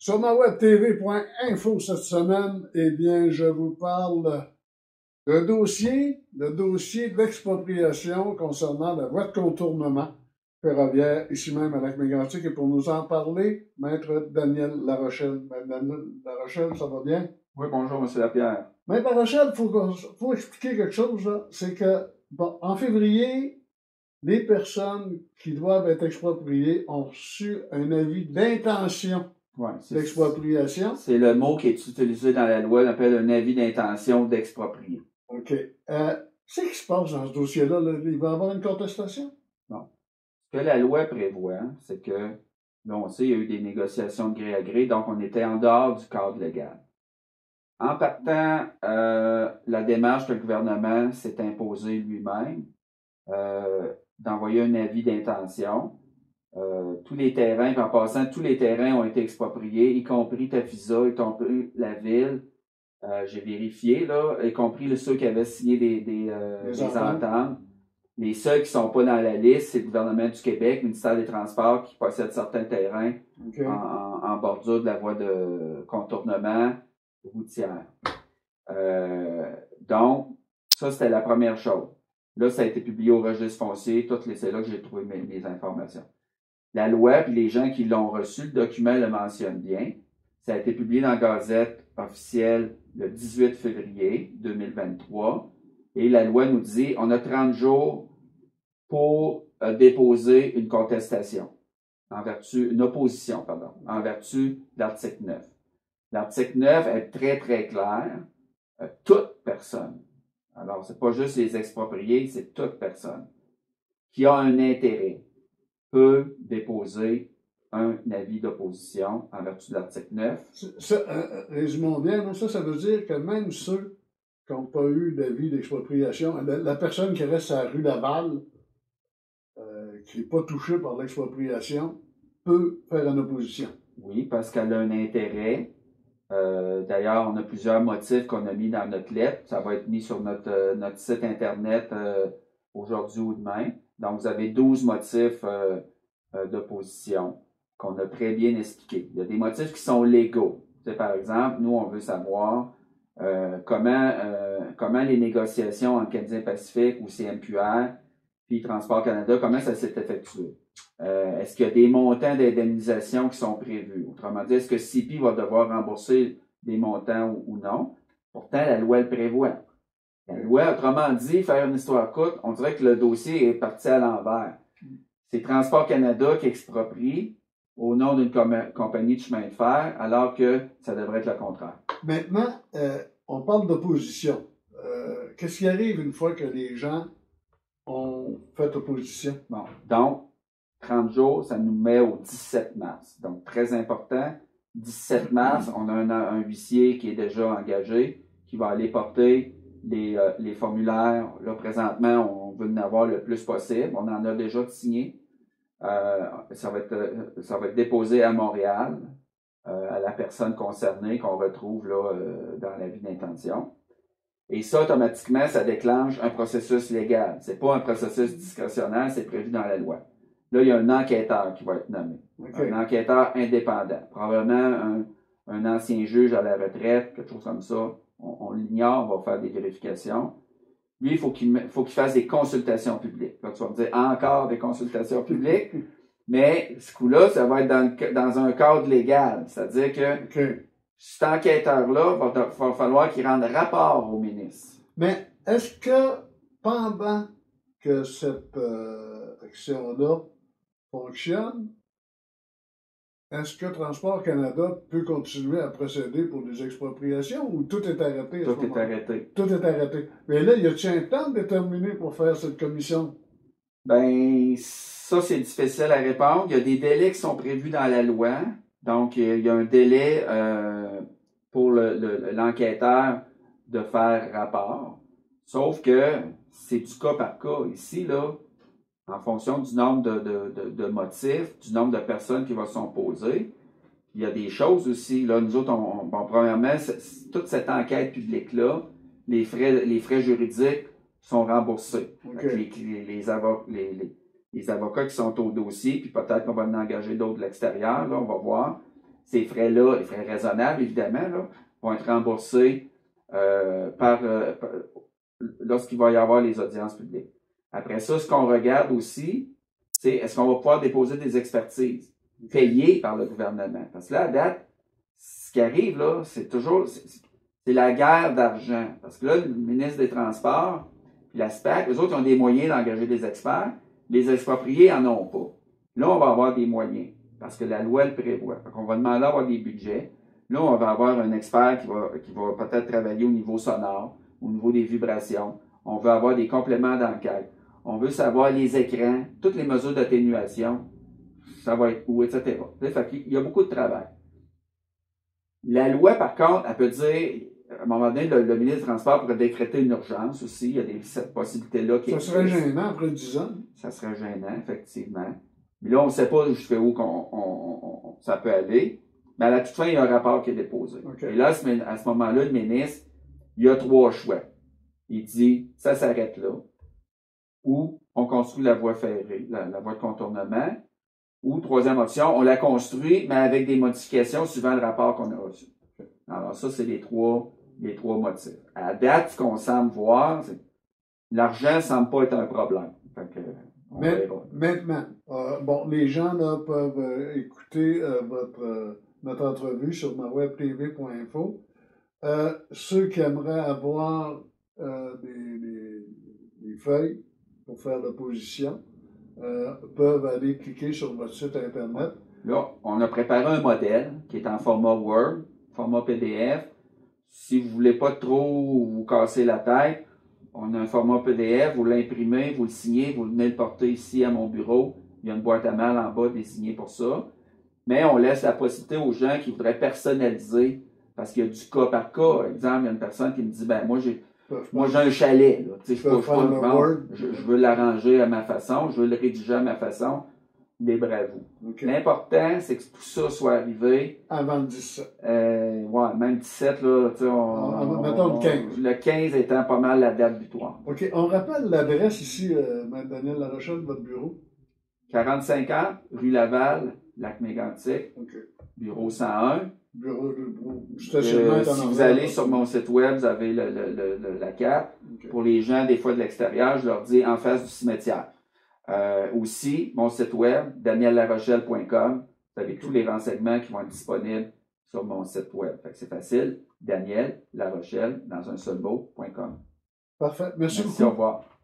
Sur ma webtv.info cette semaine, eh bien, je vous parle d'un dossier, d'expropriation concernant la voie de contournement ferroviaire, ici même à Lac-Mégantic. Et pour nous en parler, Maître Daniel Larochelle. Maître Daniel Larochelle, ça va bien? Oui, bonjour, M. Lapierre. Maître Larochelle, faut expliquer quelque chose, là. C'est que, bon, en février, les personnes qui doivent être expropriées ont reçu un avis d'intention d'expropriation. C'est le mot qui est utilisé dans la loi, on appelle un avis d'intention d'exproprier. OK. C'est ce qui se passe dans ce dossier-là, là? Il va y avoir une contestation? Bon. Ce que la loi prévoit, c'est que, là, on sait, il y a eu des négociations de gré à gré, donc on était en dehors du cadre légal. En partant, la démarche que le gouvernement s'est imposée lui-même, d'envoyer un avis d'intention. Tous les terrains, en passant, tous les terrains ont été expropriés, y compris Tafisa, y compris la ville. J'ai vérifié, là, y compris ceux qui avaient signé des ententes. Les seuls qui ne sont pas dans la liste, c'est le gouvernement du Québec, le ministère des Transports, qui possède certains terrains en bordure de la voie de contournement routière. Donc, ça, c'était la première chose. Là, ça a été publié au registre foncier. C'est là que j'ai trouvé mes informations. La loi, puis les gens qui l'ont reçu, le document le mentionne bien. Ça a été publié dans la Gazette officielle le 18 février 2023. Et la loi nous dit, on a 30 jours pour déposer une contestation, une opposition, en vertu de l'article 9. L'article 9 est très, très clair. Toute personne, alors c'est pas juste les expropriés, c'est toute personne qui a un intérêt peut déposer un avis d'opposition en vertu de l'article 9. Résumons bien, ça veut dire que même ceux qui n'ont pas eu d'avis d'expropriation, la personne qui reste à la rue Laval, qui n'est pas touchée par l'expropriation, peut faire une opposition. Oui, parce qu'elle a un intérêt. D'ailleurs, on a plusieurs motifs qu'on a mis dans notre lettre. Ça va être mis sur notre site Internet aujourd'hui ou demain. Donc, vous avez 12 motifs d'opposition qu'on a très bien expliqués. Il y a des motifs qui sont légaux. Tu sais, par exemple, nous, on veut savoir comment les négociations entre Canadien Pacifique ou CMQR puis Transport Canada, comment ça s'est effectué. Est-ce qu'il y a des montants d'indemnisation qui sont prévus? Autrement dit, est-ce que CP va devoir rembourser des montants ou non? Pourtant, la loi le prévoit. La loi, autrement dit, faire une histoire courte, on dirait que le dossier est parti à l'envers. C'est Transport Canada qui exproprie au nom d'une compagnie de chemin de fer, alors que ça devrait être le contraire. Maintenant, on parle d'opposition. Qu'est-ce qui arrive une fois que les gens ont fait opposition? Bon, donc, 30 jours, ça nous met au 17 mars. Donc, très important. 17 mars, on a un huissier qui est déjà engagé, qui va aller porter les formulaires. Là, présentement, on veut en avoir le plus possible. On en a déjà signé. Ça va être déposé à Montréal, à la personne concernée qu'on retrouve là, dans l'avis d'intention. Et ça, automatiquement, ça déclenche un processus légal. C'est pas un processus discrétionnaire, c'est prévu dans la loi. Là, il y a un enquêteur qui va être nommé. Un enquêteur indépendant. Probablement un ancien juge à la retraite, quelque chose comme ça. On l'ignore, on va faire des vérifications. Lui, il faut qu'il fasse des consultations publiques. Là, tu vas me dire encore des consultations publiques, mais ce coup-là, ça va être dans un cadre légal. C'est-à-dire que cet enquêteur-là, va falloir qu'il rende rapport au ministre. Mais est-ce que pendant que cette action-là fonctionne, est-ce que Transport Canada peut continuer à procéder pour des expropriations ou tout est arrêté? Tout est arrêté. Tout est arrêté. Mais là, y a-t-il un temps déterminé pour faire cette commission? Ben, ça, c'est difficile à répondre. Il y a des délais qui sont prévus dans la loi. Donc, il y a un délai pour l'enquêteur de faire rapport. Sauf que c'est du cas par cas. Ici, là, en fonction du nombre de motifs, du nombre de personnes qui vont s'opposer. Il y a des choses aussi. Là, nous autres, premièrement, toute cette enquête publique-là, les frais juridiques sont remboursés. Les avocats qui sont au dossier, puis peut-être qu'on va en engager d'autres de l'extérieur, là, on va voir. ces frais-là, les frais raisonnables, évidemment, là, vont être remboursés lorsqu'il va y avoir les audiences publiques. Après ça, ce qu'on regarde aussi, c'est est-ce qu'on va pouvoir déposer des expertises payées par le gouvernement? Parce que là, à date, ce qui arrive, là, c'est la guerre d'argent. Parce que là, le ministre des Transports, puis la SPAC, eux autres ont des moyens d'engager des experts. Les expropriés en ont pas. Là, on va avoir des moyens. Parce que la loi le prévoit. Donc, on va demander d'avoir des budgets. Là, on va avoir un expert qui va peut-être travailler au niveau sonore, au niveau des vibrations. On veut avoir des compléments d'enquête. On veut savoir les écrans, toutes les mesures d'atténuation, ça va être où, etc. Fait qu'il y a beaucoup de travail. La loi, par contre, elle peut dire, à un moment donné, le ministre des Transports pourrait décréter une urgence aussi. Il y a cette possibilité-là qui existe. Ça serait gênant après 10 ans. Ça serait gênant, effectivement. Mais là, on ne sait pas jusqu'où ça peut aller. Mais à la toute fin, il y a un rapport qui est déposé. Okay. Et là, à ce moment-là, le ministre, il y a 3 choix. Il dit, ça s'arrête là. Ou on construit la voie ferrée, la voie de contournement. Ou, troisième option, on la construit, mais avec des modifications suivant le rapport qu'on a reçu. Alors, ça, c'est les trois motifs. À date, ce qu'on semble voir, c'est que l'argent ne semble pas être un problème. Fait que, maintenant, les gens là, peuvent écouter notre entrevue sur mawebtv.info. Ceux qui aimeraient avoir des feuilles pour faire l'opposition peuvent aller cliquer sur votre site Internet. Là, on a préparé un modèle qui est en format Word, format PDF. Si vous ne voulez pas trop vous casser la tête, on a un format PDF, vous l'imprimez, vous le signez, vous venez le porter ici à mon bureau. Il y a une boîte à mal en bas désignée pour ça. Mais on laisse la possibilité aux gens qui voudraient personnaliser, parce qu'il y a du cas par cas. Par exemple, il y a une personne qui me dit, ben moi j'ai un chalet, là. Je veux l'arranger à ma façon, je veux le rédiger à ma façon. Libre à vous. Okay. L'important, c'est que tout ça soit arrivé. Avant le 17. Même 17, là, mettons le 15. Le 15 étant pas mal la date butoir. OK. On rappelle l'adresse ici, Mme Daniel Larochelle, de votre bureau. 4050, rue Laval, Lac-Mégantic. OK. Bureau 101. Bureau stationnement. Si vous allez sur mon site web, vous avez la carte. Okay. Pour les gens, des fois de l'extérieur, je leur dis en face du cimetière. Aussi, mon site web, daniel-larochelle.com. Vous avez tous les renseignements qui vont être disponibles sur mon site web. C'est facile. Daniel Larochelle, dans un seul mot.com. Parfait. Merci beaucoup. Au revoir.